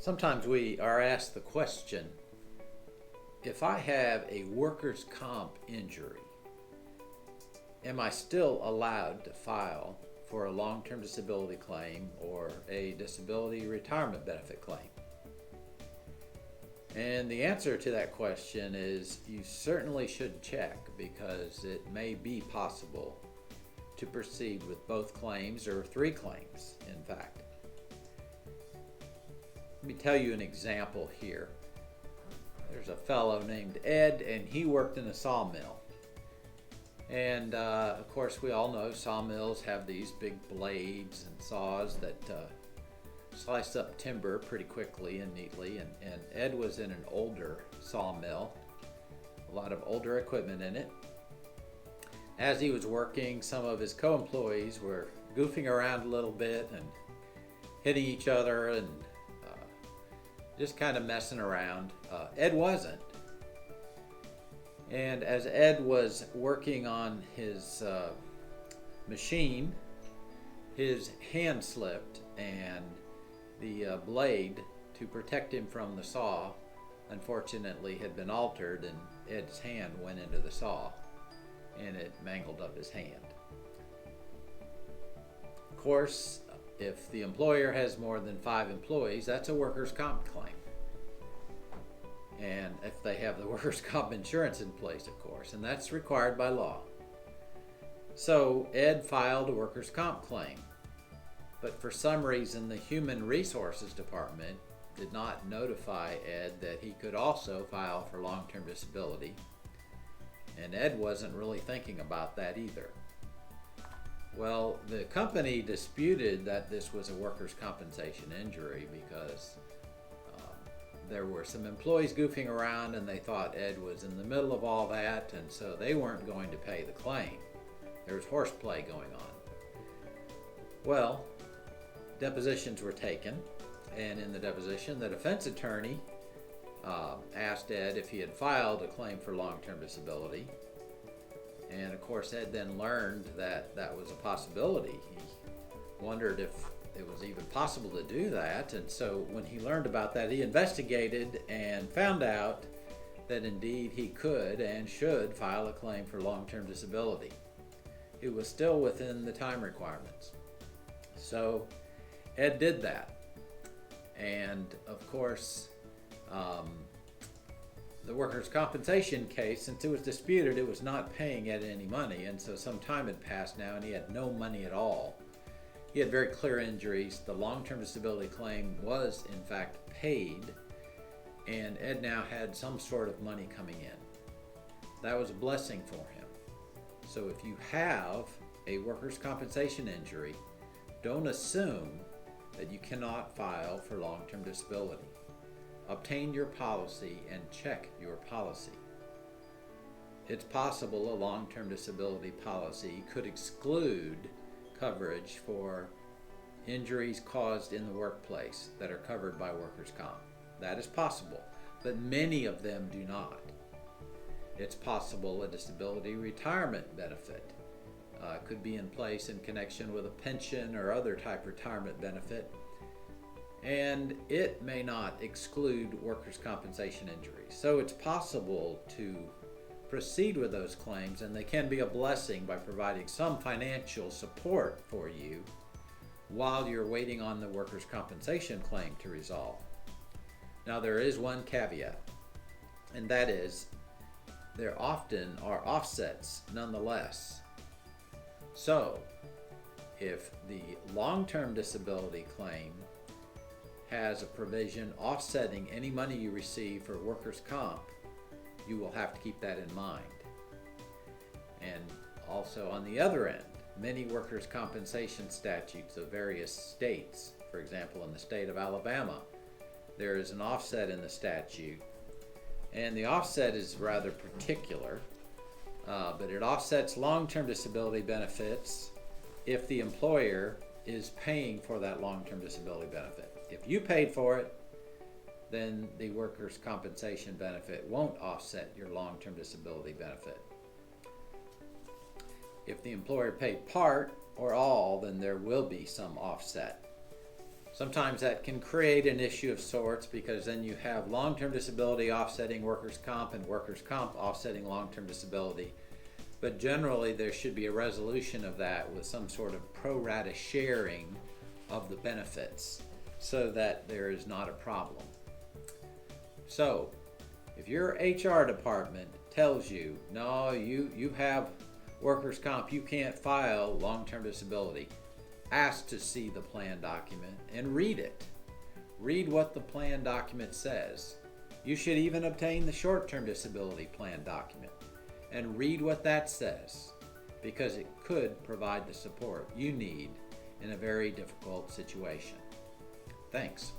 Sometimes we are asked the question, if I have a workers' comp injury, am I still allowed to file for a long-term disability claim or a disability retirement benefit claim? And the answer to that question is you certainly should check, because it may be possible to proceed with both claims, or three claims, in fact. Let me tell you an example here. There's a fellow named Ed, and he worked in a sawmill. And of course, we all know sawmills have these big blades and saws that slice up timber pretty quickly and neatly. And Ed was in an older sawmill, a lot of older equipment in it. As he was working, some of his co-employees were goofing around a little bit and hitting each other and just kind of messing around. Ed wasn't. And as Ed was working on his machine, his hand slipped, and the blade to protect him from the saw, unfortunately, had been altered, and Ed's hand went into the saw, and it mangled up his hand. Of course, if the employer has more than 5 employees, that's a workers' comp claim. And if they have the workers' comp insurance in place, of course, and that's required by law. So Ed filed a workers' comp claim, but for some reason the Human Resources Department did not notify Ed that he could also file for long-term disability, and Ed wasn't really thinking about that either. Well, the company disputed that this was a workers' compensation injury because there were some employees goofing around, and they thought Ed was in the middle of all that, and so they weren't going to pay the claim. There was horseplay going on. Well, depositions were taken, and in the deposition, the defense attorney asked Ed if he had filed a claim for long-term disability. And of course, Ed then learned that that was a possibility. He wondered if it was even possible to do that. And so when he learned about that, he investigated and found out that indeed he could and should file a claim for long-term disability. It was still within the time requirements. So Ed did that. And of course, the workers' compensation case, since it was disputed, it was not paying Ed any money, and so some time had passed now, and he had no money at all. He had very clear injuries. The long-term disability claim was, in fact, paid, and Ed now had some sort of money coming in. That was a blessing for him. So if you have a workers' compensation injury, don't assume that you cannot file for long-term disability. Obtain your policy and check your policy. It's possible a long-term disability policy could exclude coverage for injuries caused in the workplace that are covered by workers' comp. That is possible, but many of them do not. It's possible a disability retirement benefit could be in place in connection with a pension or other type retirement benefit, and it may not exclude workers' compensation injuries. So it's possible to proceed with those claims, and they can be a blessing by providing some financial support for you while you're waiting on the workers' compensation claim to resolve. Now, there is one caveat, and that is there often are offsets nonetheless. So if the long-term disability claim has a provision offsetting any money you receive for workers' comp, you will have to keep that in mind. And also on the other end, many workers' compensation statutes of various states, for example in the state of Alabama, there is an offset in the statute, and the offset is rather particular, but it offsets long-term disability benefits if the employer is paying for that long-term disability benefit. If you paid for it, then the workers' compensation benefit won't offset your long-term disability benefit. If the employer paid part or all, then there will be some offset. Sometimes that can create an issue of sorts because then you have long-term disability offsetting workers' comp and workers' comp offsetting long-term disability. But generally there should be a resolution of that with some sort of pro rata sharing of the benefits so that there is not a problem. So if your HR department tells you, no, you have workers' comp, you can't file long-term disability, ask to see the plan document and read it. Read what the plan document says. You should even obtain the short-term disability plan document and read what that says, because it could provide the support you need in a very difficult situation. Thanks.